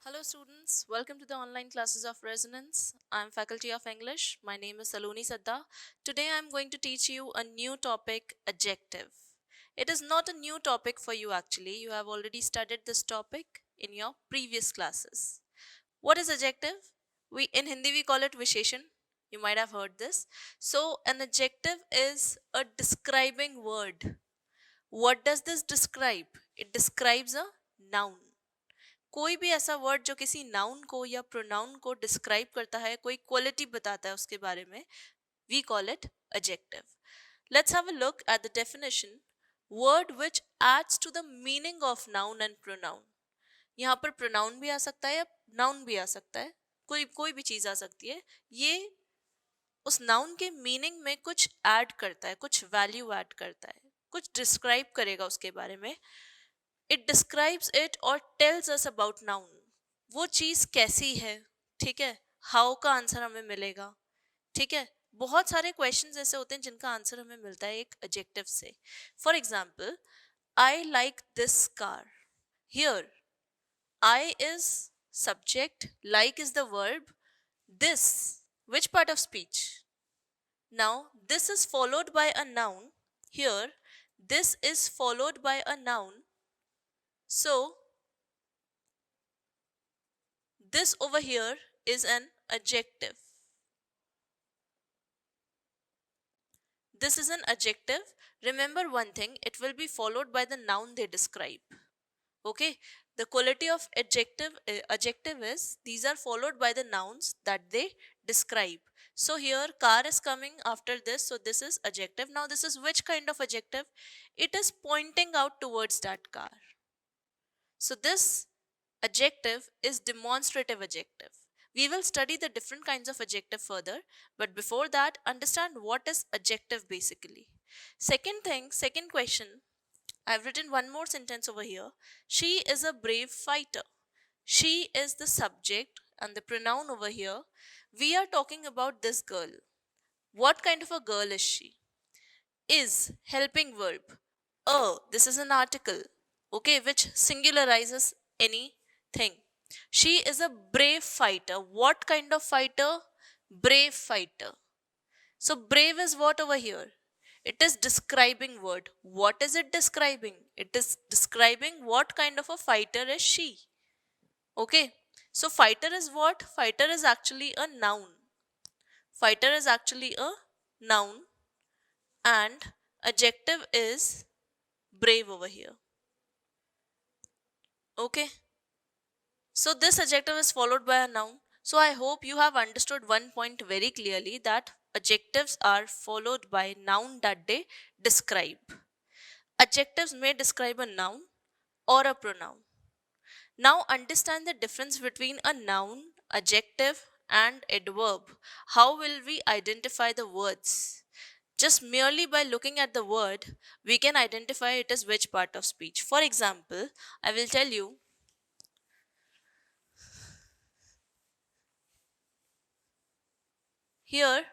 Hello students, welcome to the online classes of Resonance. I'm faculty of English. My name is Saloni Sadda. Today I'm going to teach you a new topic, adjective. It is not a new topic for you actually. You have already studied this topic in your previous classes. What is adjective? We in Hindi we call it Visheshan. You might have heard this. So an adjective is a describing word. What does this describe? It describes a noun. कोई भी ऐसा word जो किसी noun को या pronoun को describe करता है, कोई क्वालिटी बताता है उसके बारे में, we call it adjective. Let's have a look at the definition. Word which adds to the meaning of noun and pronoun. यहाँ पर प्रोनाउन भी आ सकता है या नाउन भी आ सकता है, कोई कोई भी चीज आ सकती है. ये उस नाउन के मीनिंग में कुछ ऐड करता है, कुछ वैल्यू ऐड करता है, कुछ डिस्क्राइब करेगा उसके बारे में. इट डिस्क्राइब्स इट और टेल्स अस अबाउट नाउन. वो चीज कैसी है, ठीक है. हाउ का आंसर हमें मिलेगा, ठीक है. बहुत सारे क्वेश्चंस ऐसे होते हैं जिनका आंसर हमें मिलता है एक एडजेक्टिव से. For example, I like this car. Here I is subject, like is the verb, this which part of speech? Now this is followed by a noun. Here this is followed by a noun. So this over here is an adjective. This is an adjective. Remember one thing, it will be followed by the noun they describe. Okay, the quality of adjective is these are followed by the nouns that they describe. So here car is coming after this, so this is adjective. Now this is which kind of adjective? It is pointing out towards that car. So this adjective is demonstrative adjective. We will study the different kinds of adjective further, but before that, understand what is adjective basically. Second thing, second question, I've written one more sentence over here. She is a brave fighter. She is the subject and the pronoun over here. We are talking about this girl. What kind of a girl is she? Is helping verb. Oh, this is an article, okay, which singularizes anything. She is a brave fighter. What kind of fighter? Brave fighter. So brave is what over here? It is describing word. What is it describing? It is describing what kind of a fighter is she. Okay. So fighter is what? Fighter is actually a noun. Fighter is actually a noun and adjective is brave over here. Okay. So this adjective is followed by a noun. So I hope you have understood one point very clearly, that adjectives are followed by noun that they describe. Adjectives may describe a noun or a pronoun. Now understand the difference between a noun, adjective and adverb. How will we identify the words? Just merely by looking at the word, we can identify it as which part of speech. For example, I will tell you, here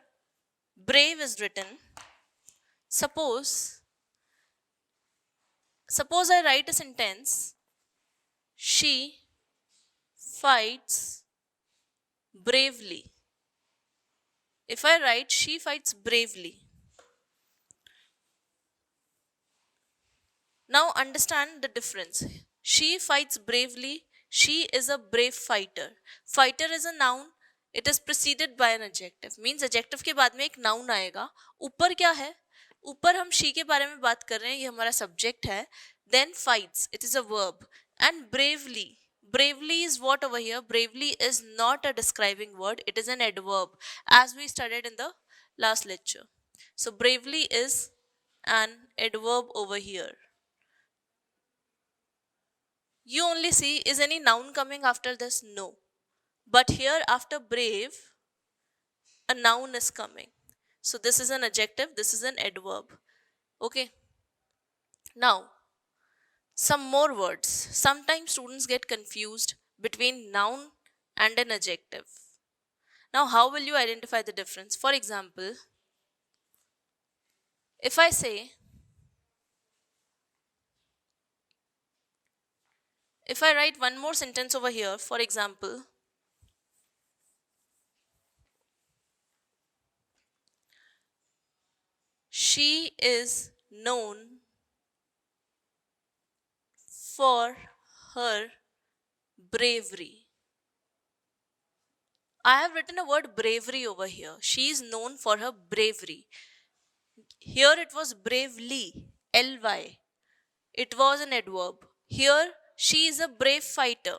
brave is written. Suppose I write a sentence, she fights bravely. If I write she fights bravely, now understand the difference. She fights bravely, she is a brave fighter. Fighter is a noun, it is preceded by an adjective. Means adjective के बाद में एक noun आएगा. ऊपर क्या है? ऊपर हम she के बारे में बात कर रहे हैं, ये हमारा subject है. Then fights, it is a verb. And bravely, bravely is what over here? Bravely is not a describing word, it is an adverb, as we studied in the last lecture. So bravely is an adverb over here. You only see, is any noun coming after this? No. But here after brave, a noun is coming. So this is an adjective, this is an adverb. Okay. Now, some more words. Sometimes students get confused between noun and an adjective. Now, how will you identify the difference? For example, if I say, If I write one more sentence over here, for example, she is known for her bravery. I have written a word bravery over here. She is known for her bravery. Here it was bravely, L-Y. It was an adverb. Here she is a brave fighter.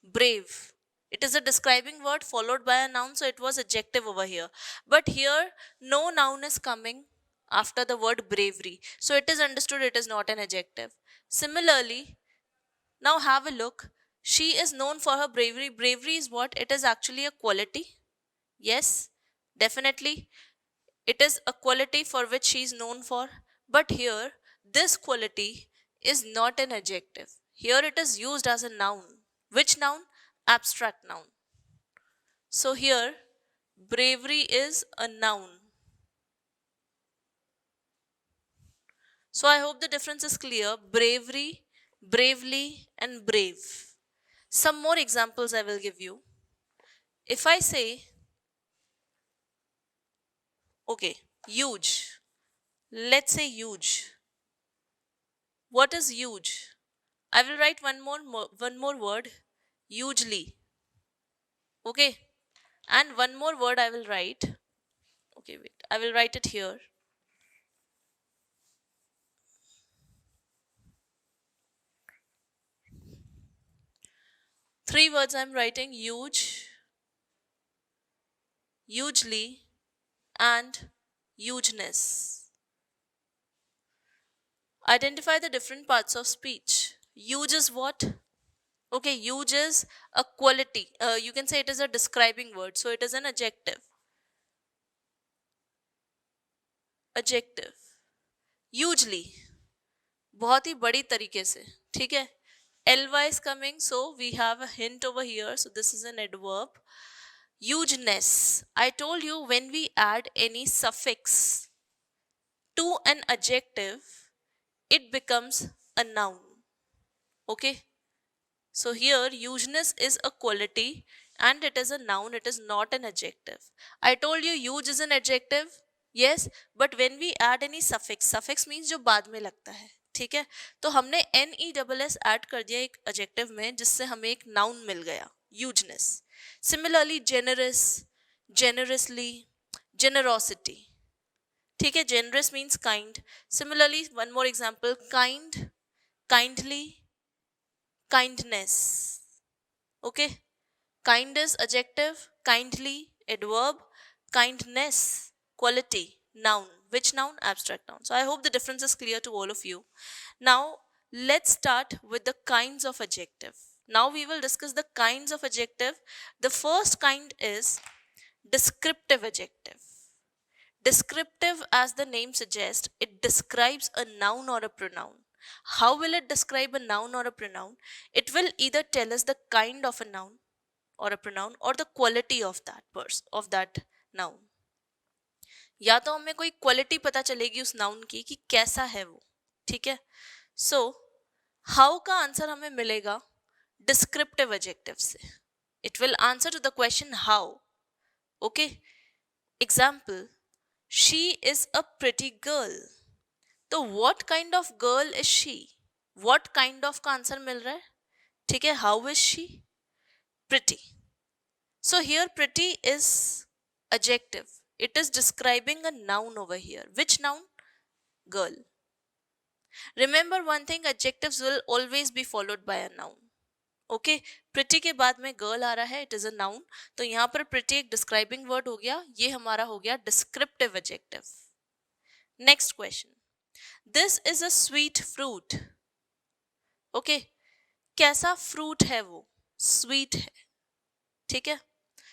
Brave. It is a describing word followed by a noun, so it was adjective over here. But here no noun is coming after the word bravery. So it is understood it is not an adjective. Similarly, now have a look. She is known for her bravery. Bravery is what? It is actually a quality. Yes, definitely. It is a quality for which she is known for. But here, this quality is not an adjective. Here it is used as a noun. Which noun? Abstract noun. So here, bravery is a noun. So I hope the difference is clear. Bravery, bravely, and brave. Some more examples I will give you. If I say, okay, huge. Let's say huge. What is huge? I will write one more word, hugely. Okay, and one more word I will write. Okay, wait. I will write it here. Three words I'm writing: huge, hugely, and hugeness. Identify the different parts of speech. Huge is what? Okay, huge is a quality. You can say it is a describing word, so it is an adjective. Adjective. Hugely. बहुत ही बड़ी तरीके से. ठीक है? ly is coming, so we have a hint over here. So this is an adverb. Hugeness. I told you when we add any suffix to an adjective, it becomes a noun. Okay? So here, hugeness is a quality and it is a noun, it is not an adjective. I told you huge is an adjective. Yes, but when we add any suffix means जो बाद में लगता है. ठीक है, तो हमने NESS add कर दिया एक adjective में जिससे हमें एक noun मिल गया, hugeness. Similarly, generous, generously, generosity. ठीक है, generous means kind. Similarly, one more example, kind, kindly, kindness. Okay, kind is adjective, kindly adverb, kindness quality, noun. Which noun? Abstract noun. So I hope the difference is clear to all of you. Now let's start with the kinds of adjective. Now we will discuss the kinds of adjective. The first kind is descriptive adjective. Descriptive, as the name suggests, it describes a noun or a pronoun. How will it describe a noun or a pronoun? It will either tell us the kind of a noun or a pronoun or the quality of that person, of that noun. या तो हमें कोई quality पता चलेगी उस noun की कि कैसा है वो. ठीक है, सो हाउ का आंसर हमें मिलेगा डिस्क्रिप्टिव एडजेक्टिव से. It will answer to the question how. Okay, example, she is a pretty girl. तो what kind of girl is she? What kind of का आंसर मिल रहा है. ठीक है, how is she? Pretty. So here pretty is adjective. It is describing a noun over here. Which noun? Girl. Remember one thing, adjectives will always be followed by a noun. Okay, pretty के बाद में girl आ रहा है, it is a noun. तो यहाँ पर pretty एक describing word हो गया, ये हमारा हो गया descriptive adjective. Next question. This is a sweet fruit. Okay, कैसा fruit है वो? Sweet है. ठीक है.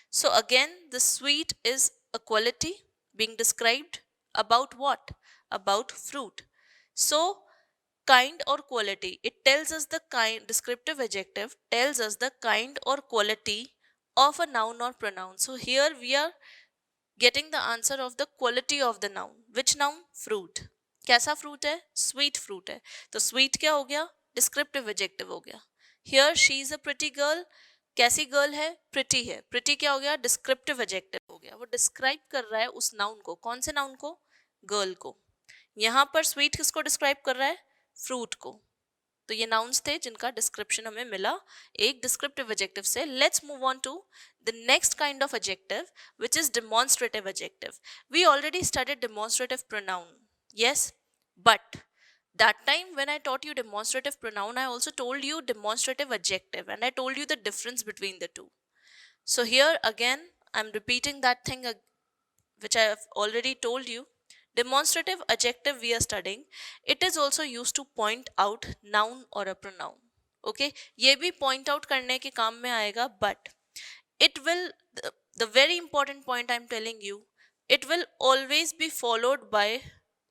So again, the sweet is a quality being described about what? About fruit. So kind or quality, it tells us the kind. Descriptive adjective tells us the kind or quality of a noun or pronoun. So here we are getting the answer of the quality of the noun. Which noun? Fruit. कैसा fruit है? Sweet fruit है. तो sweet क्या हो गया? Descriptive adjective हो गया. Here she is a pretty girl, कैसी गर्ल है, प्रिटी है। प्रिटी क्या हो गया, डिस्क्रिप्टिव एडजेक्टिव हो गया, वो डिस्क्राइब कर रहा है उस नाउन को, कौन से नाउन को, गर्ल को। यहाँ पर स्वीट किसको डिस्क्राइब कर रहा है, फ्रूट को। तो ये नाउन्स थे जिनका डिस्क्रिप्शन हमें मिला एक डिस्क्रिप्टिव एडजेक्टिव से। Let's move on to the next kind of adjective which is demonstrative adjective. We already studied demonstrative pronoun, yes, but that time when I taught you demonstrative pronoun, I also told you demonstrative adjective and I told you the difference between the two. So here again I'm repeating that thing which I have already told you. Demonstrative adjective we are studying, it is also used to point out noun or a pronoun. Okay, ये भी point out करने के काम में आएगा, but it will, the very important point I'm telling you, it will always be followed by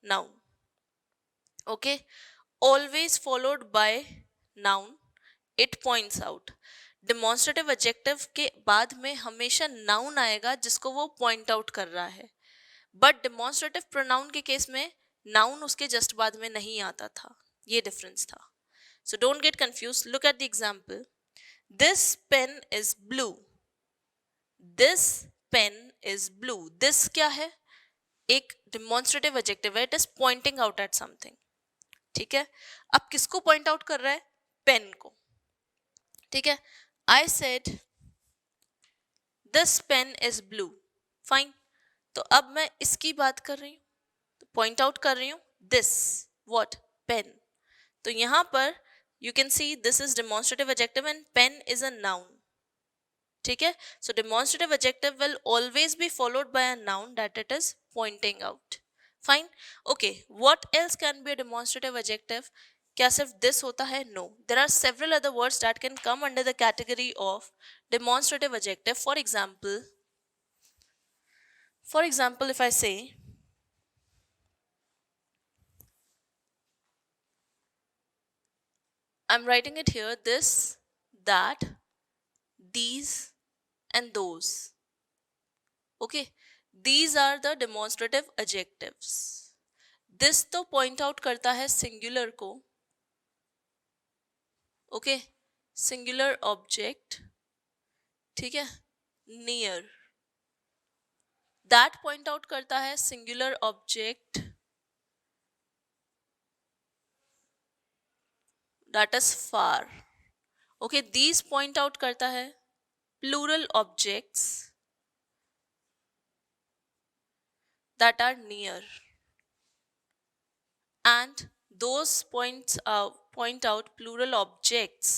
noun. Okay, always followed by noun. It points out, demonstrative adjective के बाद में हमेशा नाउन आएगा जिसको वो पॉइंट आउट कर रहा है, बट डेमोन्स्ट्रेटिव प्रोनाउन के केस में नाउन उसके जस्ट बाद में नहीं आता था, ये डिफरेंस था। So don't get confuse, look at the example, this pen is blue, this pen is blue. This क्या है, एक डेमोन्स्ट्रेटिव एडजेक्टिव है, it is pointing out at something. ठीक है, अब किसको पॉइंट आउट कर रहा है, पेन को। ठीक है, I said this pen is blue, fine. तो अब मैं इसकी बात कर रही हूँ, तो पॉइंट आउट कर रही हूँ दिस व्हाट, पेन। तो यहां पर you can see this is demonstrative adjective and pen is a noun. ठीक है, so demonstrative adjective will always be followed by a noun that it is pointing out. Fine, okay, what else can be a demonstrative adjective? क्या सिर्फ this होता है? No, there are several other words that can come under the category of demonstrative adjective. For example, if I say I'm writing it here, this, that, these, and those. Okay, these are the demonstrative adjectives. This तो point out करता है singular को, okay, singular object, ठीक है, near. That point out करता है singular object that is far. Okay, these point out करता है plural objects that are near, and those point out plural objects,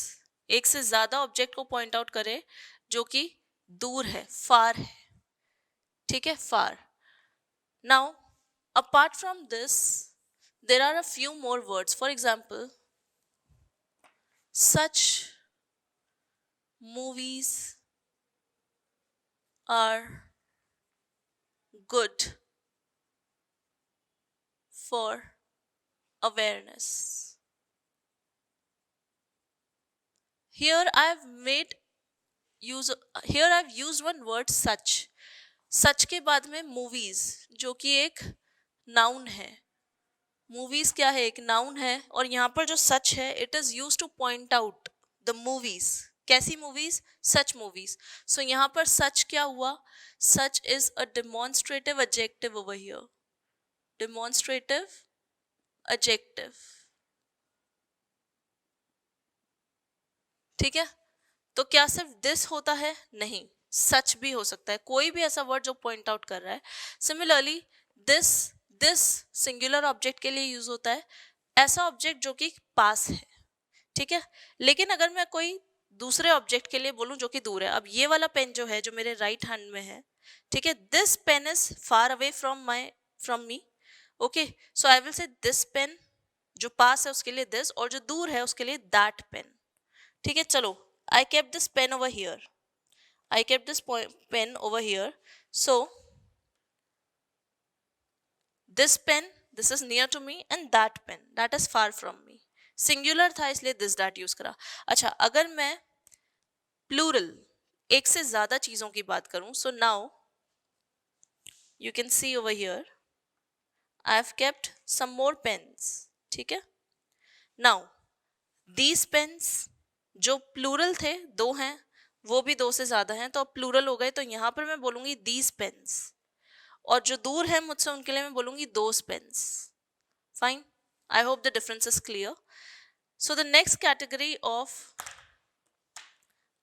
एक से ज्यादा ऑब्जेक्ट को पॉइंट आउट करे जो कि दूर है, फार है। ठीक है, far. Now apart from this there are a few more words. For example, such movies are good for awareness. Here I've used one word such. Such के बाद में movies, जो कि एक noun है। movies क्या है, एक noun है, और यहाँ पर जो सच है it is used to point out the movies. कैसी movies? such movies. So यहाँ पर सच क्या हुआ? such is a demonstrative adjective over here. demonstrative adjective. ठीक है, तो क्या सिर्फ दिस होता है? नहीं, सच भी हो सकता है, कोई भी ऐसा वर्ड जो पॉइंट आउट कर रहा है। Similarly this, this singular object के लिए यूज होता है, ऐसा ऑब्जेक्ट जो कि पास है। ठीक है, लेकिन अगर मैं कोई दूसरे ऑब्जेक्ट के लिए बोलूं जो कि दूर है, अब ये वाला पेन जो है जो मेरे राइट हैंड में है, ठीक है, this pen is far away from me. Okay, so I will say this pen, जो पास है उसके लिए दिस, और जो दूर है उसके लिए दैट पेन। ठीक है, चलो, I kept this pen over here. I kept this pen over here. So, this pen, this is near to me, and that pen, that is far from me. Singular था इसलिए this that use करा। अच्छा, अगर मैं plural, एक से ज़्यादा चीज़ों की बात करूँ, so now you can see over here, I have kept some more pens. ठीक है? Now, these pens, जो प्लूरल थे 2 हैं, वो भी 2 से ज़्यादा हैं, तो अब प्लूरल हो गए, तो यहाँ पर मैं बोलूँगी these pens, और जो दूर हैं मुझसे उनके लिए मैं बोलूँगी those pens. Fine. I hope the difference is clear. So the next category of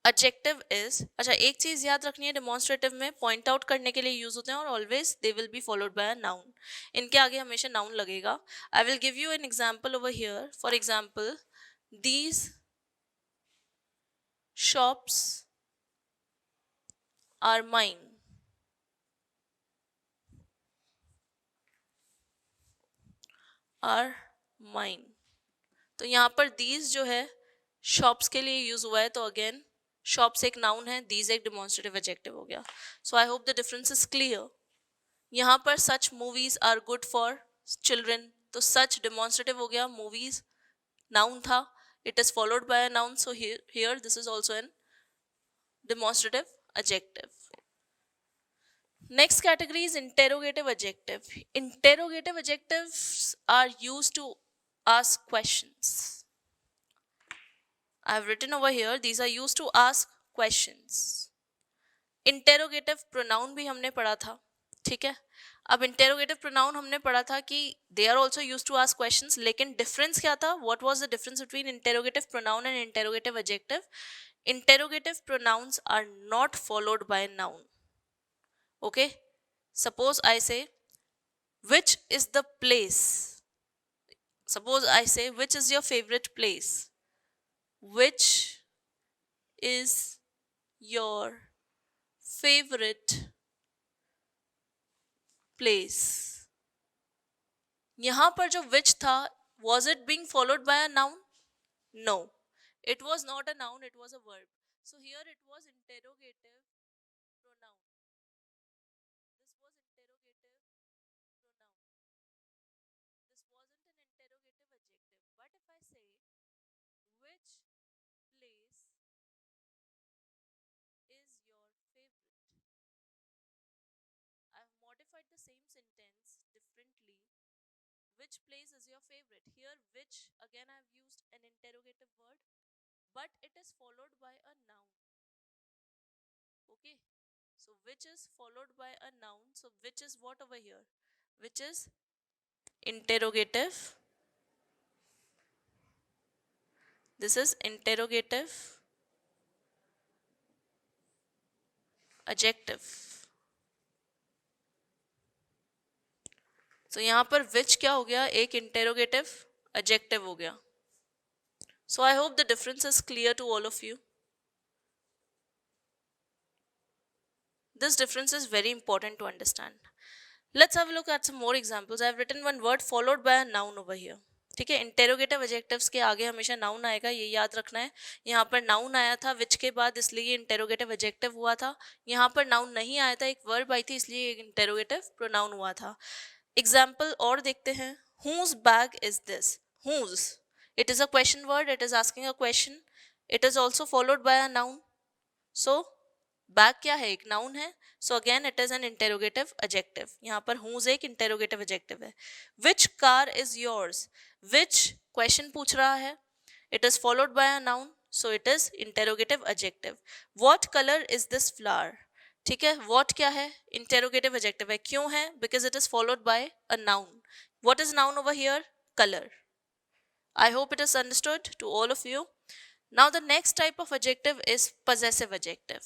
adjective is, अच्छा एक चीज याद रखनी है, demonstrative में point out करने के लिए यूज होते हैं और always they will be followed by a noun. इनके आगे हमेशा noun लगेगा. I will give you an example over here. For example, these shops are mine. Are mine. तो यहाँ पर these जो है shops के लिए यूज हुआ है, तो again shops एक noun है, these एक demonstrative adjective हो गया. So I hope the difference is clear. यहाँ पर such movies are good for children, तो such demonstrative हो गया, movies noun था, it is followed by a noun, so here this is also an demonstrative adjective. Next category is interrogative adjective. Interrogative adjectives are used to ask questions. I have written over here, these are used to ask questions. Interrogative pronoun भी हमने पढ़ा था, ठीक है. अब interrogative pronoun हमने पढ़ा था कि they are also used to ask questions, लेकिन difference क्या था? What was the difference between interrogative pronoun and interrogative adjective? Interrogative pronouns are not followed by a noun. Okay, suppose I say which is the place. Suppose I say which is your favorite place. Which is your favorite place. यहाँ पर जो which था, was it being followed by a noun? No, it was not a noun, it was a verb. So here it was interrogative pronoun. This was interrogative pronoun. This wasn't an interrogative adjective. But if I say which place is your favorite, I've modified the same sentence differently. Which place is your favorite? Here which, again I've used an interrogative word, but it is followed by a noun. Okay, so which is followed by a noun, so which is what over here? Which is interrogative. This is interrogative adjective. तो यहाँ पर which क्या हो गया? एक interrogative adjective हो गया. So I hope the difference is clear to all of you. This difference is very important to understand. Let's have a look at some more examples. I have written one word followed by a noun over here. ठीक है, interrogative adjectives के आगे हमेशा noun आएगा, ये याद रखना है. यहाँ पर नाउन आया था विच के बाद, इसलिए इंटेरोगेटिव एडजेक्टिव हुआ था. यहाँ पर नाउन नहीं आया था, एक वर्ब आई थी, इसलिए एक इंटेरोगेटिव प्रोनाउन हुआ था. एग्जाम्पल और देखते हैं. Whose bag is this? Whose, it is a question word, it is asking a question, it is also followed by a noun. So bag क्या है? एक नाउन है. So again it is an interrogative adjective. यहाँ पर whose एक interrogative adjective है. Which car is yours? Which question पूछ रहा है, it is followed by a noun, so it is interrogative adjective. What colour is this flower? ठीक है, what क्या है? इंटेरोगेटिव एडजेक्टिव है. क्यों है? Because it is followed by a noun. What is noun over here? Colour. I hope it is understood to all of you. Now the next type of adjective is possessive adjective.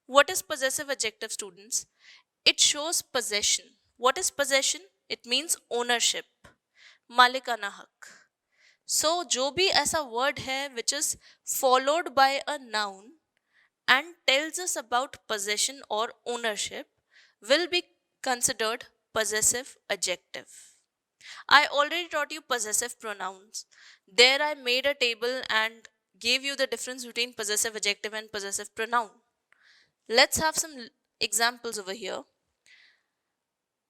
What is possessive adjective, students? It shows possession. What is possession? It means ownership, मालिकाना हक. So जो भी ऐसा word है which is followed by a noun and tells us about possession or ownership will be considered possessive adjective. I already taught you possessive pronouns. There I made a table and gave you the difference between possessive adjective and possessive pronoun. Let's have some examples over here.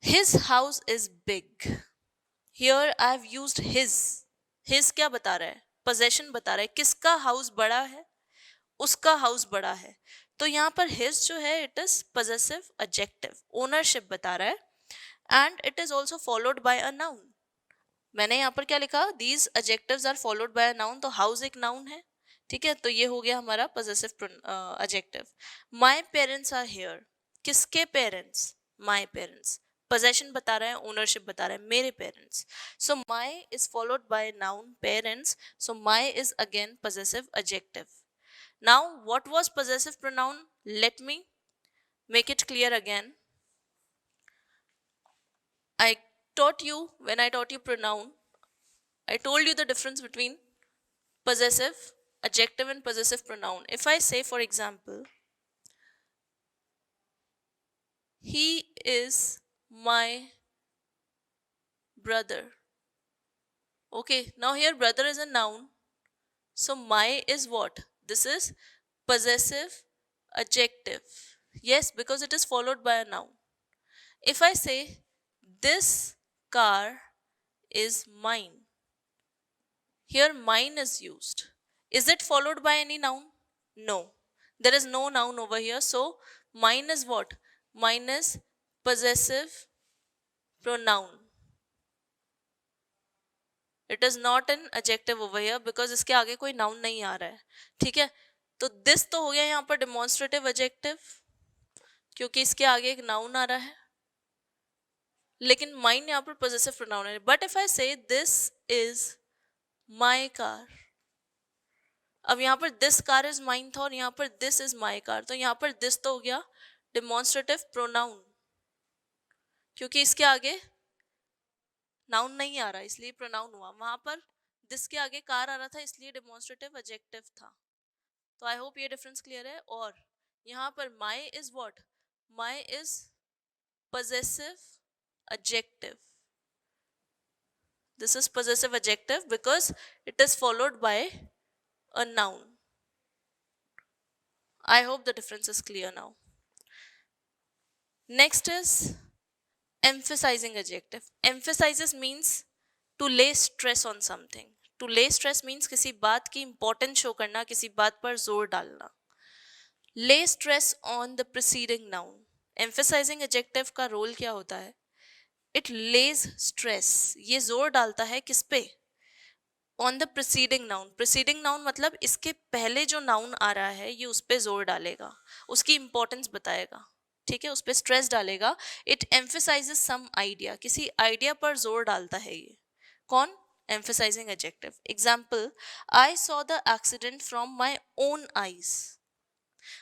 His house is big. Here I have used his. His क्या बता रहा है? Possession बता रहा है. किसका house बड़ा है? उसका house बड़ा है. तो यहाँ पर his जो है it is possessive adjective. Ownership बता रहा है. And it is also followed by a noun. मैंने यहाँ पर क्या लिखा? These adjectives are followed by a noun. तो house एक noun है, ठीक है, तो ये हो गया हमारा possessive adjective. My parents are here. किसके parents? My parents. Possession बता रहा है, ownership बता रहा है, मेरे parents. So my is followed by noun parents. So my is again possessive adjective. Now what was possessive pronoun? Let me make it clear again. I taught you, when I taught you pronoun, I told you the difference between possessive adjective and possessive pronoun. If I say, for example, he is my brother. Okay, now here brother is a noun. So my is what? This is possessive adjective. Yes, because it is followed by a noun. If I say this car is mine, here mine is used. Is it followed by any noun? No. There is no noun over here. So mine is what? Mine is possessive pronoun. It is not an adjective over here because इसके आगे कोई noun नहीं आ रहा है. ठीक है, तो this तो हो गया यहाँ पर demonstrative adjective क्योंकि इसके आगे एक noun आ रहा है, लेकिन mine यहाँ पर possessive pronoun है. But if I say this is my car, अब यहाँ पर this car is mine था और यहाँ पर this is my car, तो यहाँ पर this तो हो गया demonstrative pronoun क्योंकि इसके आगे नाउन नहीं आ रहा इसलिए प्रोनाउन हुआ. वहां पर दिस के आगे कार आ रहा था इसलिए डेमोन्स्ट्रेटिव एडजेक्टिव था. तो आई होप ये डिफरेंस क्लियर है. और यहाँ पर my is what? My is possessive adjective. This is possessive adjective because it is followed by a noun. I hope the difference is clear now. Next is emphasizing adjective. Emphasizes means to lay stress on something. To lay stress means किसी बात की importance show करना, किसी बात पर जोर डालना. Lay stress on the preceding noun. Emphasizing adjective का रोल क्या होता है? It lays stress. ये जोर डालता है किस पे? On the preceding noun. Preceding noun मतलब इसके पहले जो noun आ रहा है ये उस पे जोर डालेगा, उसकी importance बताएगा. ठीक है, उस पर स्ट्रेस डालेगा. इट एम्फेसाइजेस सम आइडिया, किसी आइडिया पर जोर डालता है ये. कौन? Emphasizing adjective. Example, I saw the accident from my own eyes.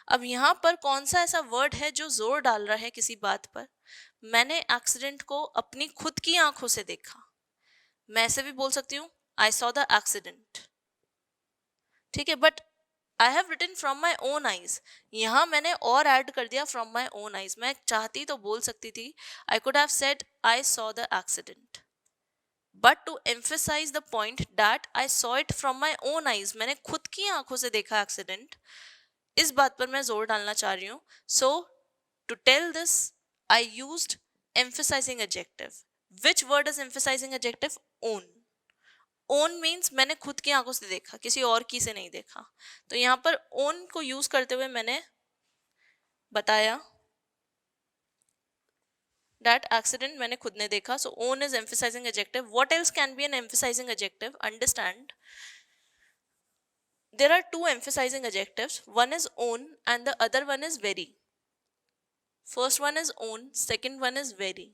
अब यहां पर कौन सा ऐसा वर्ड है जो जोर डाल रहा है किसी बात पर? मैंने एक्सीडेंट को अपनी खुद की आंखों से देखा. मैं ऐसे भी बोल सकती हूँ आई सॉ द एक्सीडेंट. ठीक है, but I have written from my own eyes. यहाँ मैंने और ऐड कर दिया from my own eyes. मैं चाहती तो बोल सकती थी I could have said I saw the accident. But to emphasize the point that I saw it from my own eyes, मैंने खुद की आंखों से देखा एक्सीडेंट, इस बात पर मैं जोर डालना चाह रही हूँ. So to tell this I used emphasizing adjective. Which word is emphasizing adjective? Own. Own means मैंने खुद की आंखों से देखा, किसी और की से नहीं देखा. तो यहाँ पर ओन को यूज करते हुए मैंने बताया दैट एक्सीडेंट मैंने खुद ने देखा. So own is emphasizing adjective. What else can be an emphasizing adjective? Understand, there are two emphasizing adjectives. One is own and the other one is very. First one is own, second one is very.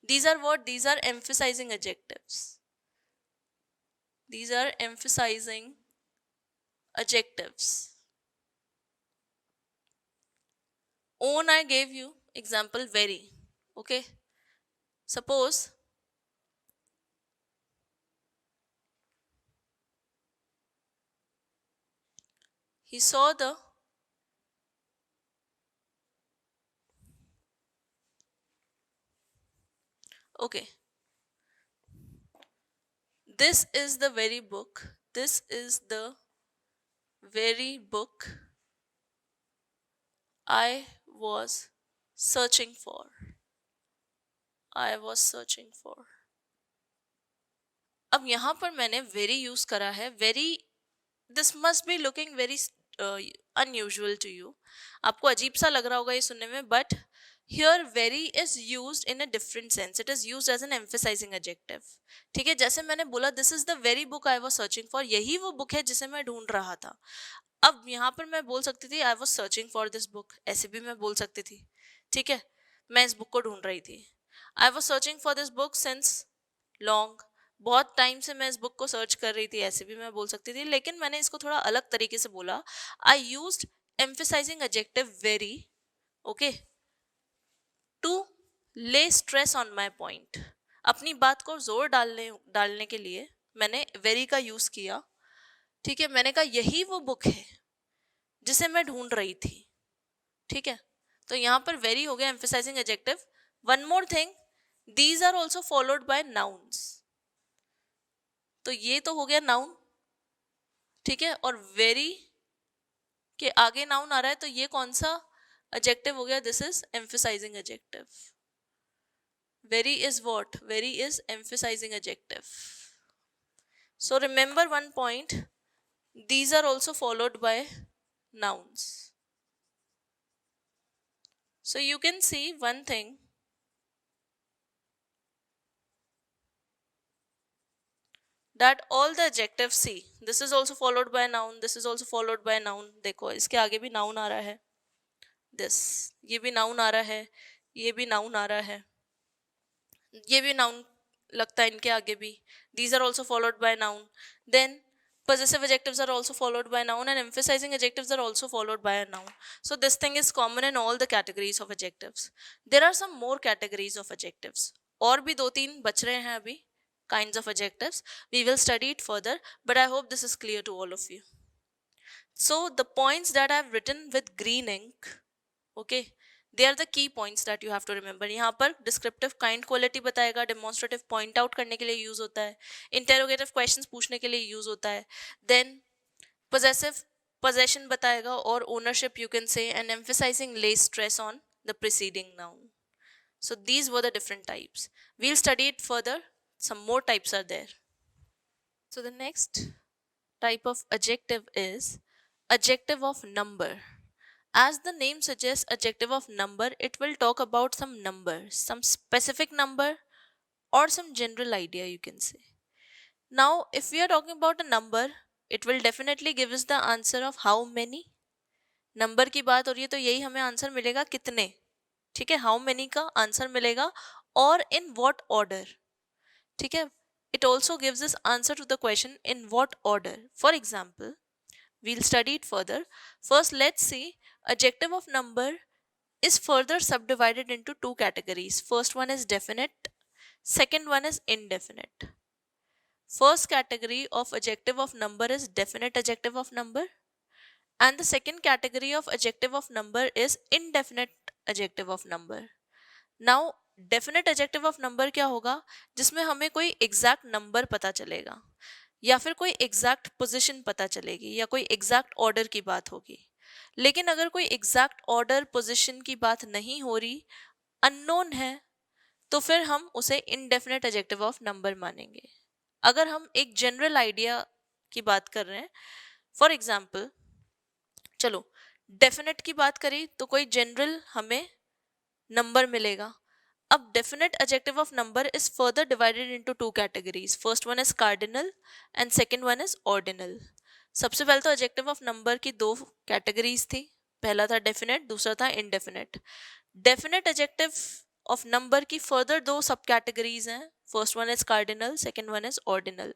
These are what? These are emphasizing adjectives. These are emphasizing adjectives. Own I gave you example very. Okay. Suppose he saw the okay. This is the very book. This is the very book I was searching for. I was searching for. अब यहाँ पर मैंने very use करा है. Very, this must be looking very unusual to you. आपको अजीब सा लग रहा होगा ये सुनने में, but Here very is used in a different sense. It is used as an emphasizing adjective. ठीक है, जैसे मैंने बोला this is the very book I was searching for, यही वो बुक है जिसे मैं ढूंढ रहा था. अब यहाँ पर मैं बोल सकती थी I was searching for this book, ऐसे भी मैं बोल सकती थी. ठीक है, मैं इस बुक को ढूंढ रही थी. I was searching for this book since long, बहुत टाइम से मैं इस बुक को सर्च कर रही थी, ऐसे भी मैं बोल सकती थी. लेकिन मैंने इसको थोड़ा अलग तरीके से बोला. I used emphasizing adjective very, okay, to lay stress on my point. अपनी बात को जोर डालने के लिए मैंने वेरी का यूज किया. ठीक है, मैंने कहा यही वो बुक है जिसे मैं ढूंढ रही थी. ठीक है, तो यहाँ पर वेरी हो गया emphasizing adjective. One more thing, these are also followed by nouns. तो ये तो हो गया नाउन. ठीक है, और वेरी के आगे नाउन आ रहा है, तो ये कौन सा एडजेक्टिव हो गया? This is emphasizing adjective. Very is what? Very is emphasizing adjective. So remember one point, these are also followed by nouns. So you can see one thing, that all the adjectives, see, this is also followed by a noun, this is also followed by a noun. देखो इसके आगे भी noun आ रहा है, this, ये भी noun आ रहा है, ये भी noun आ रहा है, ये भी noun लगता है इनके आगे भी. These are also followed by noun. Then possessive adjectives are also followed by noun, and emphasizing adjectives are also followed by a noun. So this thing is common in all the categories of adjectives. There are some more categories of adjectives. और भी 2-3 बच रहे हैं अभी kinds of adjectives. We will study it further, but I hope this is clear to all of you. So the points that I have written with green ink, okay, they are the key points that you have to remember. यहाँ पर descriptive kind quality बताएगा, demonstrative point out करने के लिए use होता है, interrogative questions पूछने के लिए use होता है, then possessive possession बताएगा, और ownership you can say, and emphasizing lays stress on the preceding noun. So these were the different types. We'll study it further. Some more types are there. So the next type of adjective is adjective of number. As the name suggests, adjective of number, it will talk about some number, some specific number, or some general idea, you can say. Now, if we are talking about a number, it will definitely give us the answer of how many. Number की बात हो रही है तो यही हमें answer मिलेगा कितने. ठीक है, हाउ मेनी का आंसर मिलेगा, और इन व्हाट ऑर्डर. ठीक है, it also gives us answer to the question in what order. For example, we'll study it further. First, let's see, adjective of number is further subdivided into 2 categories. First one is definite, second one is indefinite. First category of adjective of number is definite adjective of number, and the second category of adjective of number is indefinite adjective of number. Now definite adjective of number क्या होगा? जिसमें हमें कोई exact number पता चलेगा, या फिर कोई एग्जैक्ट पोजीशन पता चलेगी, या कोई एग्जैक्ट ऑर्डर की बात होगी. लेकिन अगर कोई एग्जैक्ट ऑर्डर पोजीशन की बात नहीं हो रही, अननोन है, तो फिर हम उसे इनडेफिनेट एडजेक्टिव ऑफ नंबर मानेंगे. अगर हम एक जनरल आइडिया की बात कर रहे हैं, फॉर एग्जाम्पल, चलो डेफिनेट की बात करें तो कोई जनरल हमें नंबर मिलेगा. अब definite adjective of number is further divided into 2 categories. First one is cardinal and second one is ordinal. सबसे पहले तो adjective of number की 2 categories थी. पहला था definite, दूसरा था indefinite. Definite adjective of number की further 2 subcategories हैं. First one is cardinal, second one is ordinal.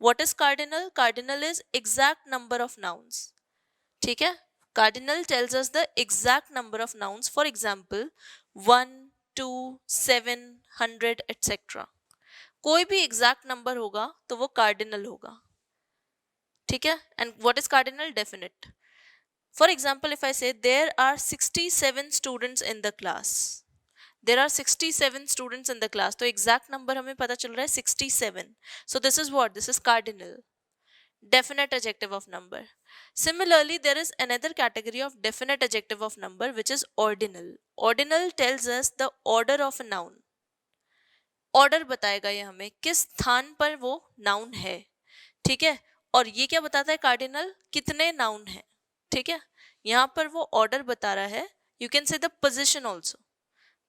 What is cardinal? Cardinal is exact number of nouns. ठीक है? Cardinal tells us the exact number of nouns. For example, 1, 2, 7, 100 etc. कोई भी exact number होगा तो वो cardinal होगा. ठीक है, and what is cardinal? Definite. For example, if I say there are 67 students in the class, there are 67 students in the class, तो exact number हमें पता चल रहा है 67. So this is what? This is cardinal, definite adjective of number. Similarly, there is another category of definite adjective of number, which is ordinal. Ordinal tells us the order of a noun. Order बताएगा ये हमें किस स्थान पर वो noun है. ठीक है, और ये क्या बताता है cardinal? कितने noun है. ठीक है, यहाँ पर वो order बता रहा है. You can say the position also.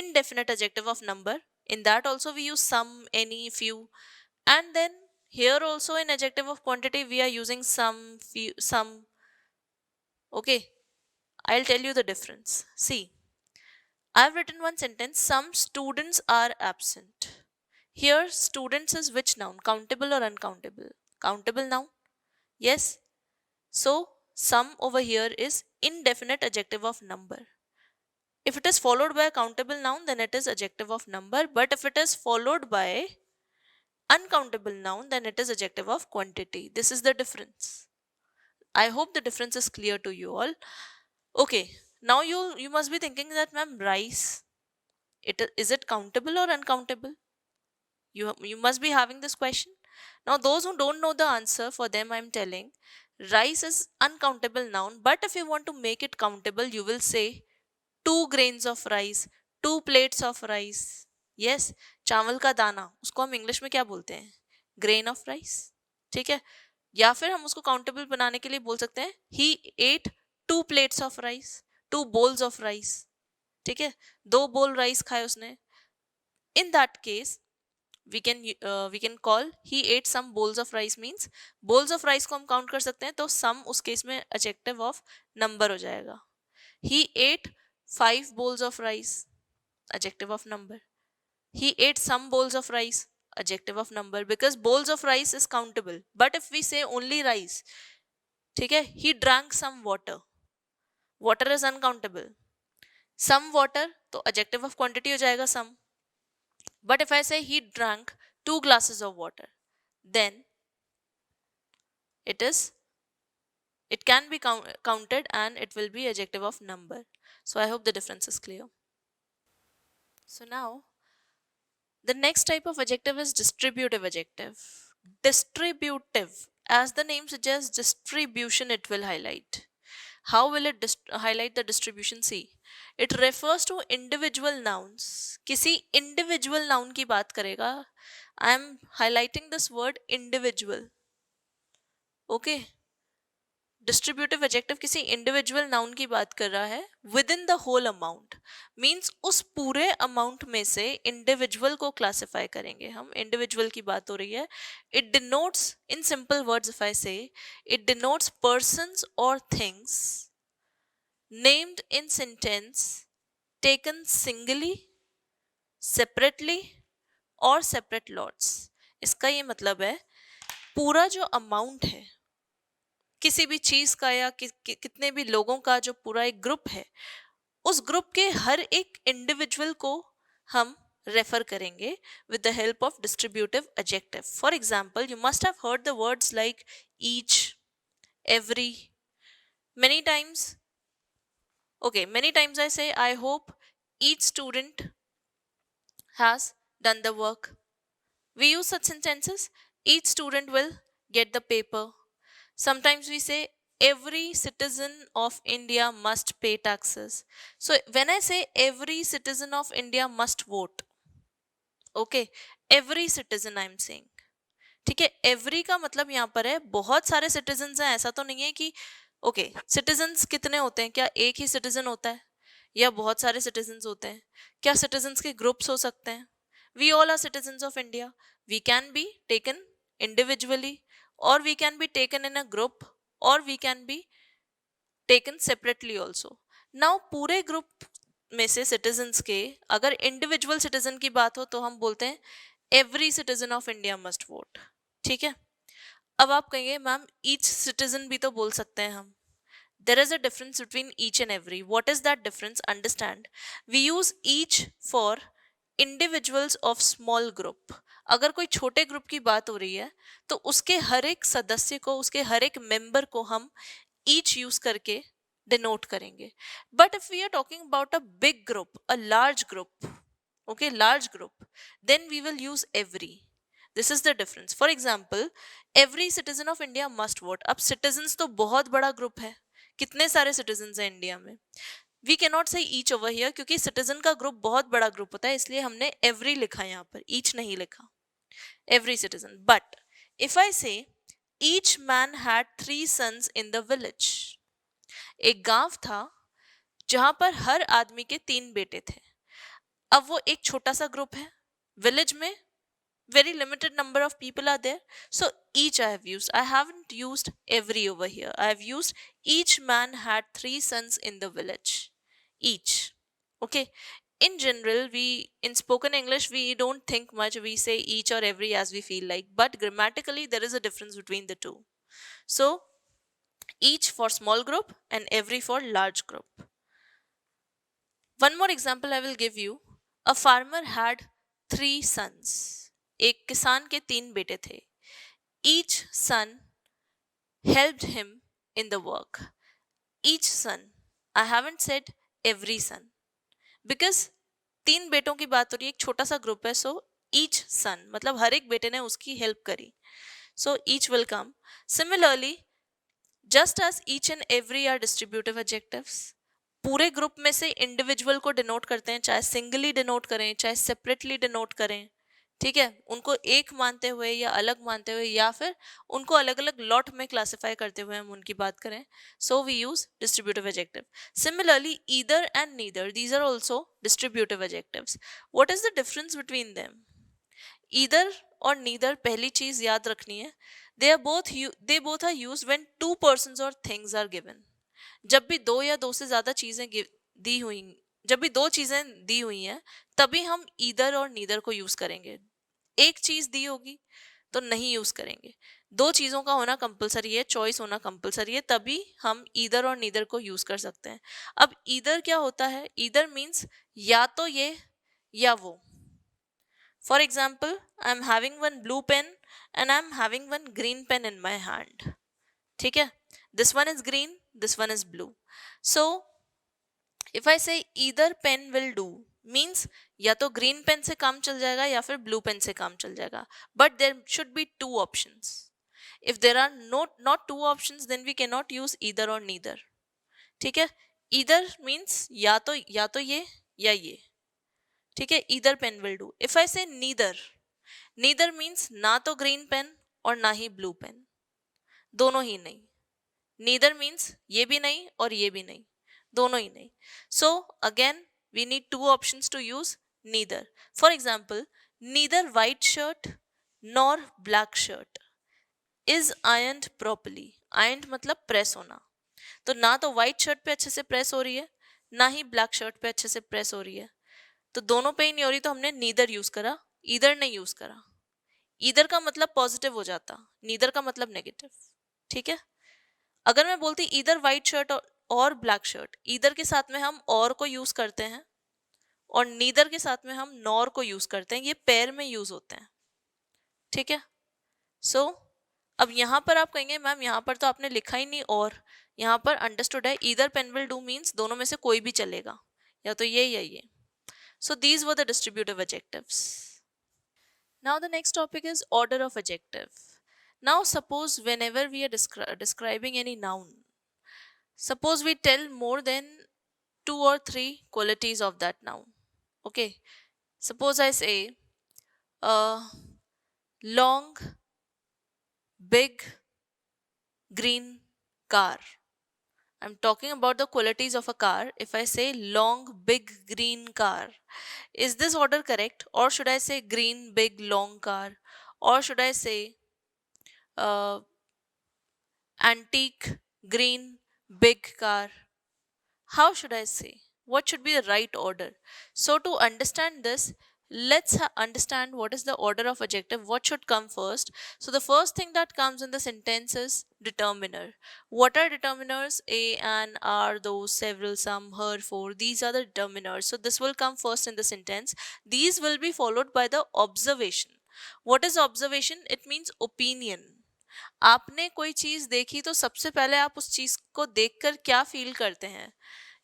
indefinite adjective of number. In that also we use some, any, few. And then here also in adjective of quantity we are using some, few, some. Okay, I'll tell you the difference. See, I've written one sentence, some students are absent. Here, students is which noun? Countable or uncountable? Countable noun. Yes. So, some over here is indefinite adjective of number. If it is followed by a countable noun, then it is adjective of number. But if it is followed by uncountable noun, then it is adjective of quantity. This is the difference. I hope the difference is clear to you all. Okay, now you must be thinking that, ma'am, rice, is it countable or uncountable? You must be having this question. Now, those who don't know the answer, for them I'm telling, rice is uncountable noun, but if you want to make it countable, you will say 2 grains of rice, 2 plates of rice. Yes, चावल का दाना, उसको हम English में क्या बोलते हैं? Grain of rice. ठीक है? या फिर हम उसको काउंटेबल बनाने के लिए बोल सकते हैं he ate 2 plates of rice, 2 bowls of rice. ठीक है? 2 bowl rice खाए उसने. In that case, we can call he ate some bowls of rice means bowls of rice को हम काउंट कर सकते हैं, तो some उस केस में adjective of number हो जाएगा. He ate 5 bowls of rice, adjective of number. He ate some bowls of rice, adjective of number, because bowls of rice is countable. But if we say only rice, ठीक है, he drank some water, water is uncountable. Some water, तो adjective of quantity हो जाएगा some. But if I say he drank 2 glasses of water, then it can be counted and it will be adjective of number. So I hope the difference is clear. So now, the next type of adjective is distributive adjective. Distributive, as the name suggests, distribution it will highlight. How will it highlight the distribution? See, it refers to individual nouns. किसी individual noun की बात करेगा. I am highlighting this word individual. Okay. Distributive adjective किसी individual noun की बात कर रहा है within the whole amount, means उस पूरे अमाउंट में से इंडिविजुअल को क्लासिफाई करेंगे हम. इंडिविजुअल की बात हो रही है. It denotes, in simple words if I से, इट डिनोट्स पर्सन्स और things named in sentence taken singly, separately और सेपरेट लॉट्स. इसका ये मतलब है पूरा जो अमाउंट है किसी भी चीज का या कितने भी लोगों का, जो पूरा एक ग्रुप है, उस ग्रुप के हर एक इंडिविजुअल को हम रेफर करेंगे with the help of distributive adjective. For example, you must have heard the words like each, every, many times. Okay, many times I say I hope each student has done the work. We use such sentences. Each student will get the paper. Sometimes we say every citizen of India must pay taxes. So when I say every citizen of India must vote, okay, every citizen I am saying. ठीक है, every का मतलब यहाँ पर है बहुत सारे citizens हैं. ऐसा तो नहीं है कि ओके, सिटीजन्स कितने होते हैं? क्या एक ही सिटीजन होता है या बहुत सारे सिटीजन्स होते हैं? क्या सिटीजन्स के ग्रुप्स हो सकते हैं? We all are citizens of India. We can be taken individually, or we can be taken in a group, or we can be taken separately also. Now पूरे ग्रुप में से सिटीजन्स के अगर individual citizen की बात हो तो हम बोलते हैं every citizen of India must vote. ठीक है. अब आप कहेंगे मैम ईच सिटीजन भी तो बोल सकते हैं हम. There is a difference between each and every. What is that difference? Understand. We use each for individuals of small group. अगर कोई छोटे ग्रुप की बात हो रही है तो उसके हर एक सदस्य को, उसके हर एक मेंबर को हम ईच यूज करके डिनोट करेंगे. But if we are talking about a big group, a large group, okay, large group, then we will use every. This is the difference. For example, every citizen of India must vote. अब citizens तो बहुत बड़ा group है, कितने सारे citizens हैं India में. We can not से ईच ओवर हियर क्योंकि सिटीजन का ग्रुप बहुत बड़ा ग्रुप होता है, इसलिए हमने एवरी लिखा यहाँ पर, ईच नहीं लिखा. Every citizen. But if I say each man had 3 sons in the village. एक गांव था जहां पर हर आदमी के 3 बेटे थे. अब वो एक छोटा सा ग्रुप है, विलेज में very limited number of people are there, so each I have used. I haven't used every over here. I have used each man had 3 sons in the village, each. Okay, in general, we in spoken English we don't think much, we say each or every as we feel like, but grammatically there is a difference between the two. So each for small group and every for large group. One more example I will give you. A farmer had 3 sons. एक किसान के 3 बेटे थे. Each son helped him in the work. Each son. I haven't said every son. Because 3 बेटों की बात हो रही है, एक छोटा सा ग्रुप है, so each son मतलब हर एक बेटे ने उसकी हेल्प करी. So each will come. Similarly, just as each and every are distributive adjectives, पूरे ग्रुप में से इंडिविजुअल को डिनोट करते हैं, चाहे सिंगली डिनोट करें चाहे सेपरेटली डिनोट करें. ठीक है, उनको एक मानते हुए या अलग मानते हुए या फिर उनको अलग अलग लॉट में क्लासिफाई करते हुए हम उनकी बात करें, so we use distributive adjective. Similarly either and neither, these are also distributive adjectives. What is the difference between them? Either और नीदर, पहली चीज याद रखनी है, they both are used when two persons or things are given. जब भी दो या दो से ज्यादा चीजें दी हुई जब भी दो चीजें दी हुई हैं तभी हम ईदर और नीदर को यूज करेंगे. एक चीज दी होगी तो नहीं यूज करेंगे. दो चीजों का होना कंपलसरी है, चॉइस होना कंपलसरी है, तभी हम ईदर और नीदर को यूज कर सकते हैं. अब ईदर क्या होता है? ईदर मीन्स या तो ये या वो. For example, I am having one blue pen and I am having one green pen in my hand. ठीक है, this one is green, this one is blue. So if I say either pen will do means या तो green pen से काम चल जाएगा या फिर blue pen से काम चल जाएगा, but there should be two options. If there are not two options, then we cannot use either or neither. ठीक है, either means या तो ये या ये. ठीक है, either pen will do. If I say neither means ना तो green pen और ना ही blue pen, दोनों ही नहीं. Neither means ये भी नहीं और ये भी नहीं, दोनों ही नहीं. So again we need two options to use neither. For example, neither white shirt nor black shirt is ironed properly. Ironed मतलब प्रेस होना. तो ना तो व्हाइट शर्ट पे अच्छे से प्रेस हो रही है, ना ही ब्लैक शर्ट पे अच्छे से प्रेस हो रही है. तो दोनों पे ही नहीं हो रही, तो हमने नीदर यूज करा, ईदर नहीं यूज करा. ईदर का मतलब पॉजिटिव हो जाता, नीदर का मतलब नेगेटिव. ठीक है, अगर मैं बोलती इधर व्हाइट शर्ट और ब्लैक शर्ट, इधर के साथ में हम और को यूज करते हैं और नीदर के साथ में हम नॉर को यूज करते हैं, ये पेयर में यूज होते हैं. ठीक है, सो अब यहां पर आप कहेंगे मैम यहाँ पर तो आपने लिखा ही नहीं, और यहाँ पर अंडरस्टूड है either pen will do means दोनों में से कोई भी चलेगा, या तो ये या ये. So these were the distributive adjectives. Now the next topic is order of adjective. Now suppose whenever we are describing any noun, suppose we tell more than 2 or 3 qualities of that noun. Okay, suppose I say a long, big, green car. I'm talking about the qualities of a car. If I say long, big, green car, is this order correct? Or should I say green, big, long car? Or should I say uh, antique, green, big car? How should I say? What should be the right order? So to understand this, let's understand what is the order of adjective, what should come first. So the first thing that comes in the sentence is determiner. What are determiners? A, an, are, those, several, some, her, for. These are the determiners. So this will come first in the sentence. These will be followed by the observation. What is observation? It means opinion. आपने कोई चीज देखी तो सबसे पहले आप उस चीज को देखकर क्या फील करते हैं?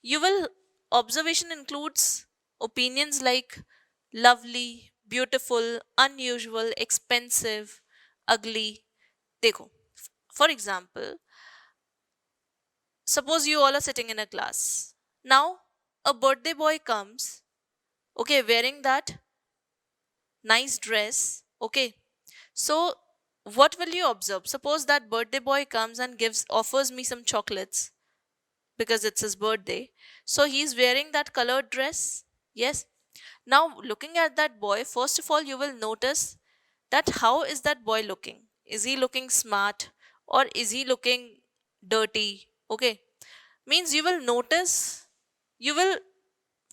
You will observation includes opinions like lovely, beautiful, unusual, expensive, ugly. देखो, for example, suppose you all are sitting in a class. Now a birthday boy comes, okay, wearing that nice dress. Okay, so what will you observe? Suppose that birthday boy comes and offers me some chocolates because it's his birthday. So he's wearing that colored dress. Yes. Now, looking at that boy, first of all, you will notice that how is that boy looking? Is he looking smart or is he looking dirty? Okay, means you will notice, you will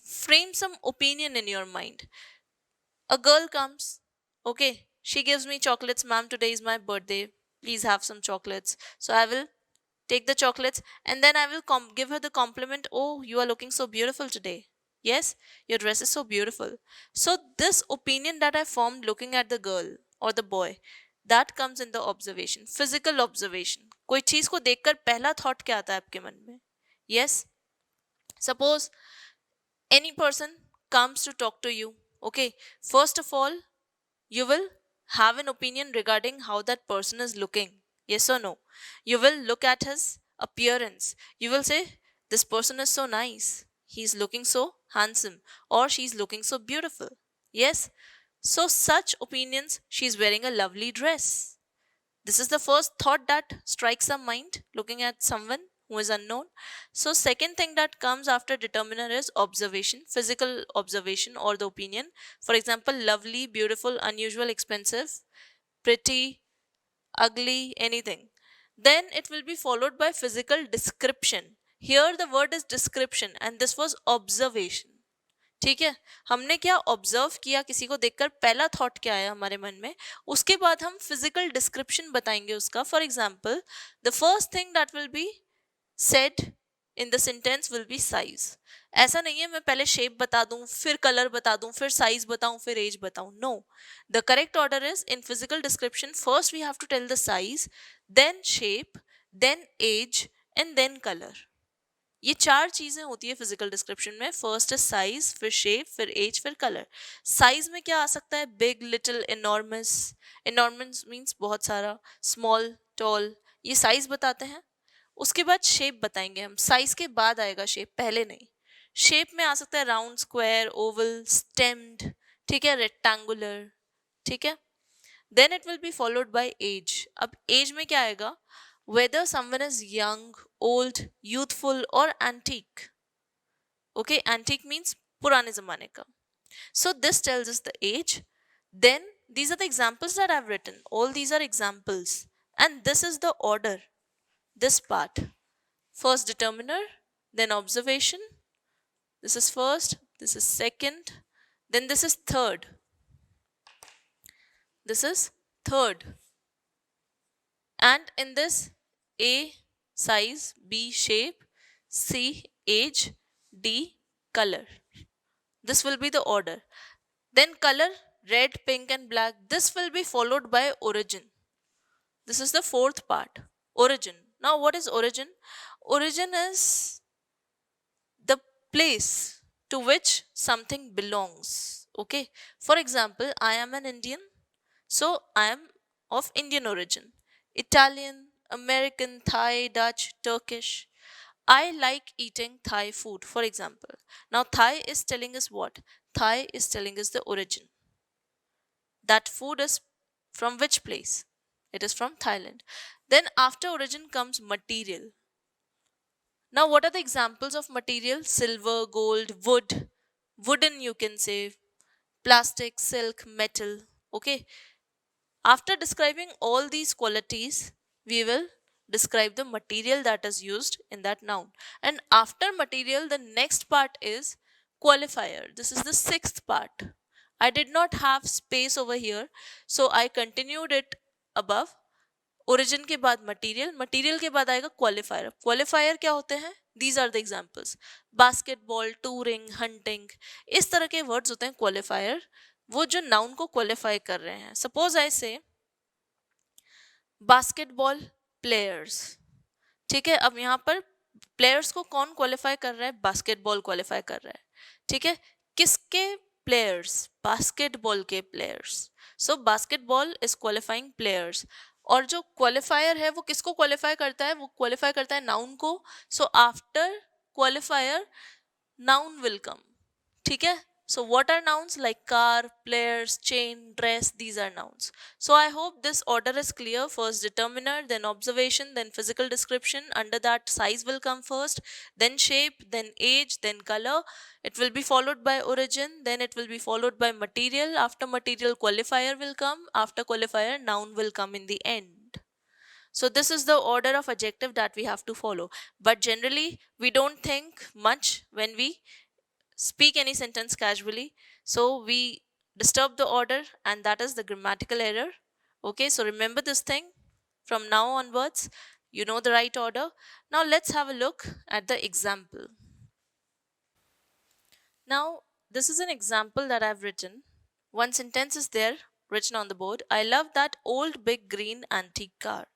frame some opinion in your mind. A girl comes, okay, she gives me chocolates, ma'am, today is my birthday. Please have some chocolates. So I will take the chocolates and then I will give her the compliment, oh, you are looking so beautiful today. Yes, your dress is so beautiful. So, this opinion that I formed looking at the girl or the boy, that comes in the observation, physical observation. कोई चीज को देखकर पहला thought क्या आता है आपके मन में? Yes, suppose any person comes to talk to you, okay, first of all, you will have an opinion regarding how that person is looking. Yes or no? You will look at his appearance. You will say, this person is so nice. He's looking so handsome. Or she's looking so beautiful. Yes? So, such opinions, she's wearing a lovely dress. This is the first thought that strikes our mind looking at someone who is unknown. So, second thing that comes after determiner is observation, physical observation or the opinion. For example, lovely, beautiful, unusual, expensive, pretty, ugly, anything. Then it will be followed by physical description. Here the word is description and this was observation. ठीक है, हमने क्या observe किया, किसी को देखकर पहला thought क्या आया हमारे मन में, उसके बाद हम फिजिकल डिस्क्रिप्शन बताएंगे उसका. For example, the first thing that will be said in the sentence will be size. ऐसा नहीं है मैं पहले शेप बता दूं, फिर कलर बता दूं, फिर साइज बताऊं, फिर एज बताऊं. No, the correct order is in physical description first we have to tell the size, then shape, then age and then colour. ये चार चीजें होती है फिजिकल डिस्क्रिप्शन में. फर्स्ट इज साइज, फिर शेप, फिर एज, फिर कलर. साइज में क्या आ सकता है? Big, little, enormous. Enormous means बहुत सारा, स्मॉल, टॉल, ये साइज बताते हैं. उसके बाद शेप बताएंगे हम. साइज के बाद आएगा शेप, पहले नहीं. शेप में आ सकता है राउंड, स्क्वायर, ओवल, स्टेम्ड, ठीक है, रेक्टेंगुलर, ठीक है. Then it will be followed by age. अब एज में क्या आएगा? Whether someone is young, old, youthful or antique. Okay, antique means purane zamane ka. So this tells us the age. Then these are the examples that I've written. All these are examples. And this is the order. This part. First determiner, then observation. This is first, this is second, then this is third. This is third. And in this, A size, B shape, C age, D color. This will be the order. Then color, red, pink and black. This will be followed by origin. This is the fourth part. Origin. Now what is origin? Origin is the place to which something belongs. Okay. For example, I am an Indian. So I am of Indian origin. Italian, American, Thai, Dutch, Turkish. I like eating Thai food, for example. Now, Thai is telling us what? Thai is telling us the origin. That food is from which place? It is from Thailand. Then, after origin comes material. Now, what are the examples of material? Silver, gold, wood, wooden, you can say, plastic, silk, metal. Okay. After describing all these qualities, we will describe the material that is used in that noun. And after material, the next part is qualifier. This is the sixth part. I did not have space over here, so I continued it above. Origin के बाद material, material के बाद आएगा qualifier. Qualifier क्या होते हैं? These are the examples. Basketball, touring, hunting. इस तरह के words होते हैं qualifier. वो जो noun को qualify कर रहे हैं. Suppose I say basketball players. ठीक है, अब यहाँ पर प्लेयर्स को कौन क्वालिफाई कर रहा है? बास्केटबॉल क्वालिफाई कर रहा है. ठीक है, किसके प्लेयर्स? बास्केटबॉल के players. So basketball is qualifying players. और जो क्वालिफायर है वो किसको क्वालिफाई करता है? वो क्वालिफाई करता है नाउन को. So after qualifier noun will come. ठीक है, So what are nouns? Like car, players, chain, dress, these are nouns. So I hope this order is clear. First determiner, then observation, then physical description. Under that size will come first, then shape, then age, then color. It will be followed by origin, then it will be followed by material. After material, qualifier will come. After qualifier, noun will come in the end. So this is the order of adjective that we have to follow. But generally, we don't think much when we speak any sentence casually. So we disturb the order, and that is the grammatical error. Okay, so remember this thing from now onwards. You know the right order. Now let's have a look at the example. Now, this is an example that I've written. One sentence is there written on the board. I love that old big green antique car.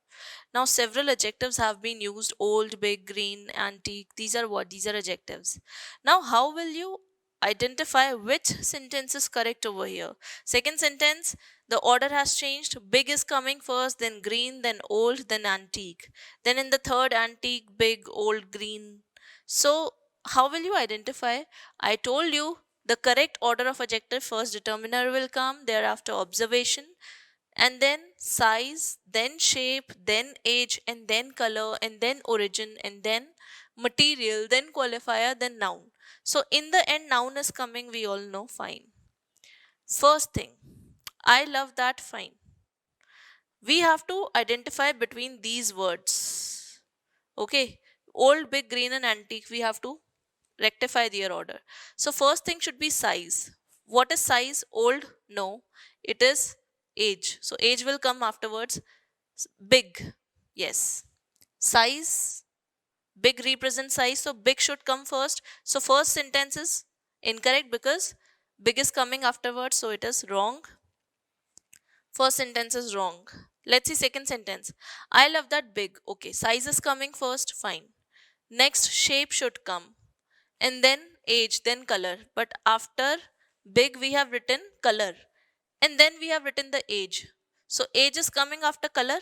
Now, several adjectives have been used: old, big, green, antique. These are what? These are adjectives. Now, how will you identify which sentence is correct over here? Second sentence, the order has changed. Big is coming first, then green, then old, then antique. Then in the third, antique, big, old, green. So, how will you identify? I told you the correct order of adjective: first determiner will come, thereafter observation, and then size, then shape, then age, and then color, and then origin, and then material, then qualifier, then noun. So in the end, noun is coming, we all know, fine. First thing, I love that, fine. We have to identify between these words. Okay, old, big, green, and antique, we have to rectify their order. So first thing should be size. What is size? Old? No. It is age. So age will come afterwards. Big. Yes. Size. Big represents size. So big should come first. So first sentence is incorrect because big is coming afterwards. So it is wrong. First sentence is wrong. Let's see second sentence. I love that big. Okay. Size is coming first. Fine. Next, shape should come, and then age, then color. But after big, we have written color, and then we have written the age. So age is coming after color.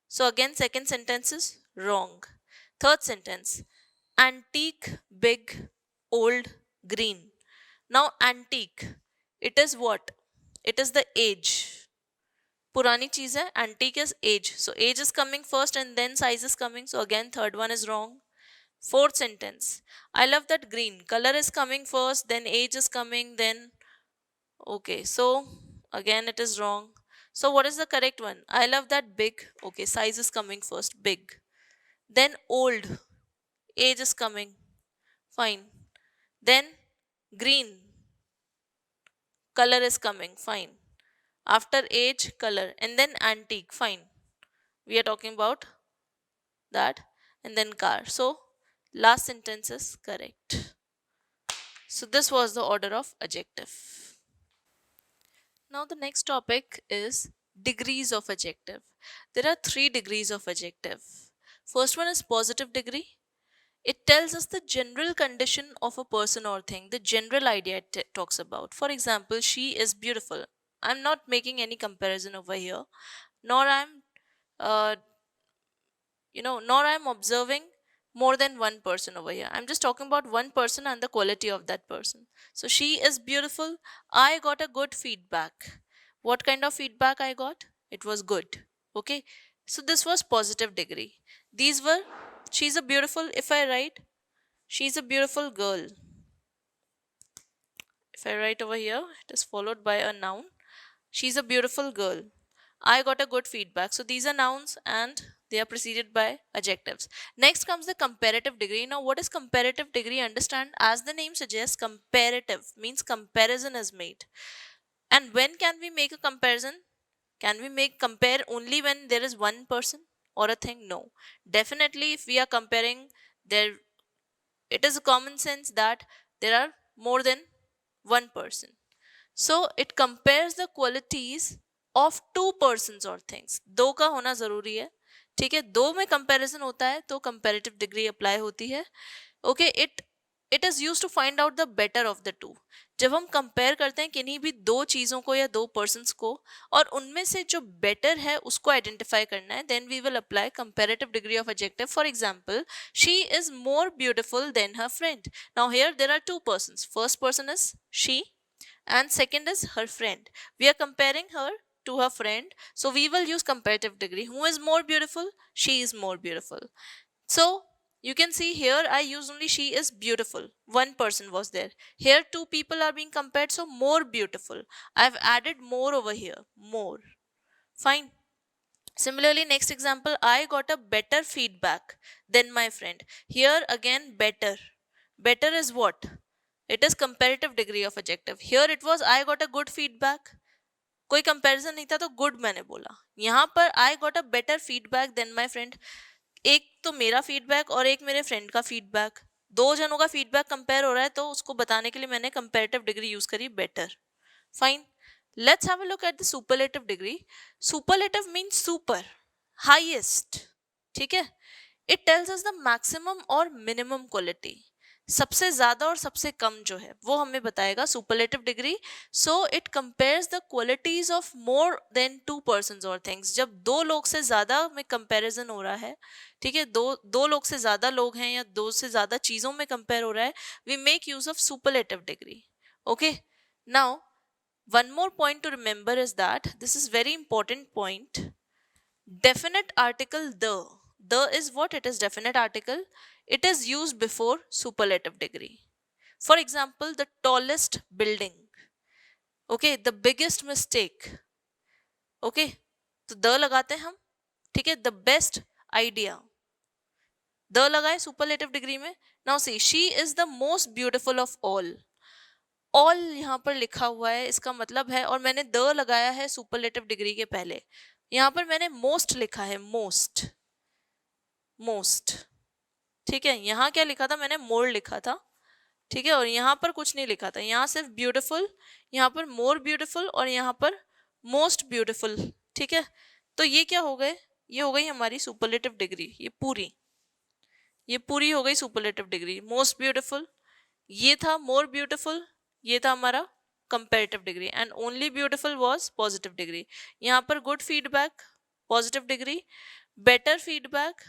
So again, second sentence is wrong. Third sentence, antique, big, old, green. Now, antique, it is what? It is the age. Purani cheez hai, antique is age. So age is coming first and then size is coming. So again, third one is wrong. Fourth sentence. I love that green. Color is coming first, then age is coming, then. Okay, so again it is wrong. So what is the correct one? I love that big. Okay, size is coming first, big. Then old. Age is coming. Fine. Then green. Color is coming. Fine. After age, color. And then antique. Fine. We are talking about that. And then car. So last sentence is correct. So this was the order of adjective. Now the next topic is degrees of adjective. There are 3 degrees of adjective. First one is positive degree. It tells us the general condition of a person or thing, the general idea it talks about. For example, she is beautiful. I'm not making any comparison over here, nor uh, nor I'm observing more than one person over here. I'm just talking about one person and the quality of that person. So she is beautiful. I got a good feedback. What kind of feedback I got? It was good. Okay. So this was positive degree. These were, she's a beautiful, if I write, she's a beautiful girl. If I write over here, it is followed by a noun. She's a beautiful girl. I got a good feedback. So these are nouns and they are preceded by adjectives. Next comes the comparative degree. Now, what is comparative degree? Understand, as the name suggests, comparative means comparison is made. And when can we make a comparison? Can we compare only when there is one person or a thing? No. Definitely, if we are comparing, there it is a common sense that there are more than one person. So it compares the qualities of two persons or things. दो का होना जरूरी है. ठीक है, दो में comparison होता है तो कंपैरेटिव डिग्री अप्लाई होती है. Okay, it is use to find out the better of the two. जब हम कंपेयर करते हैं किन्हीं भी दो चीजों को या दो पर्सन्स को और उनमें से जो बेटर है उसको आइडेंटिफाई करना है, then we will apply comparative degree of adjective. For example, she is more beautiful than her friend. Now here there are two persons. First person is she and second is her friend. We are comparing her to her friend, so we will use comparative degree. Who is more beautiful? She is more beautiful. So you can see here I use only she is beautiful. One person was there. Here two people are being compared, so more beautiful. I've added more over here. More. Fine. Similarly, next example, I got a better feedback than my friend. Here again, better. Better is what? It is comparative degree of adjective. Here it was I got a good feedback. कोई कंपैरिजन नहीं था तो good मैंने बोला. यहाँ पर I got a better feedback than my friend. एक तो मेरा फीडबैक और एक मेरे फ्रेंड का फीडबैक, दो जनों का फीडबैक कंपेयर हो रहा है, तो उसको बताने के लिए मैंने कंपेरेटिव डिग्री यूज करी better. Fine. Let's have a look at the superlative degree. Superlative means super, highest. ठीक है. It tells us the maximum और मिनिमम क्वालिटी. सबसे ज्यादा और सबसे कम जो है वो हमें बताएगा superlative degree. So it compares the qualities of more than two persons और थिंग्स. जब दो लोग से ज्यादा में कंपैरिजन हो रहा है, ठीक है, दो लोग से ज्यादा लोग हैं या दो से ज्यादा चीजों में कंपेयर हो रहा है, we make use of superlative degree. Okay. Now one more point to remember is that this is very important point. Definite article the is what? It is definite article. It is used before superlative degree. For example, the tallest building. Okay, the biggest mistake. Okay, तो the लगाते हैं हम. ठीक है. The best idea. the लगाए superlative degree में. Now see, she is the most beautiful of all. All यहाँ पर लिखा हुआ है, इसका मतलब है, और मैंने द लगाया है सुपरलेटिव डिग्री के पहले. यहाँ पर मैंने मोस्ट लिखा है, मोस्ट. मोस्ट. ठीक है. यहाँ क्या लिखा था? मैंने मोर लिखा था. ठीक है. और यहाँ पर कुछ नहीं लिखा था. यहाँ सिर्फ ब्यूटीफुल, यहाँ पर मोर ब्यूटीफुल और यहाँ पर मोस्ट ब्यूटीफुल. ठीक है. तो ये क्या हो गए? ये हो गई हमारी सुपरलेटिव डिग्री. ये पूरी हो गई सुपरलेटिव डिग्री. मोस्ट ब्यूटीफुल, ये था मोर ब्यूटीफुल, ये था हमारा comparative degree, and only beautiful was positive degree. यहाँ पर good feedback positive degree, better feedback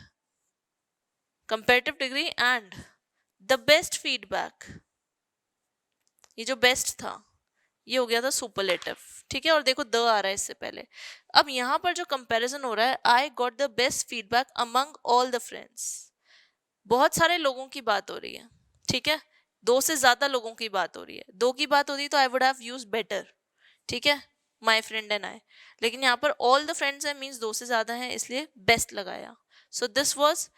comparative degree, and the best feedback, ये जो बेस्ट था ये हो गया था सुपरलेटिव. ठीक है. और देखो द आ रहा है इससे पहले. अब यहाँ पर जो कंपैरिजन हो रहा है, I got the best feedback among all the friends. बहुत सारे लोगों की बात हो रही है. ठीक है. दो से ज्यादा लोगों की बात हो रही है. दो की बात होती तो I would have used better. ठीक है. My friend and I. लेकिन यहाँ पर ऑल द फ्रेंड्स है मींस दो से ज्यादा है, इसलिए बेस्ट लगाया. So this was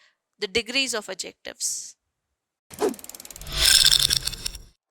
the degrees of adjectives.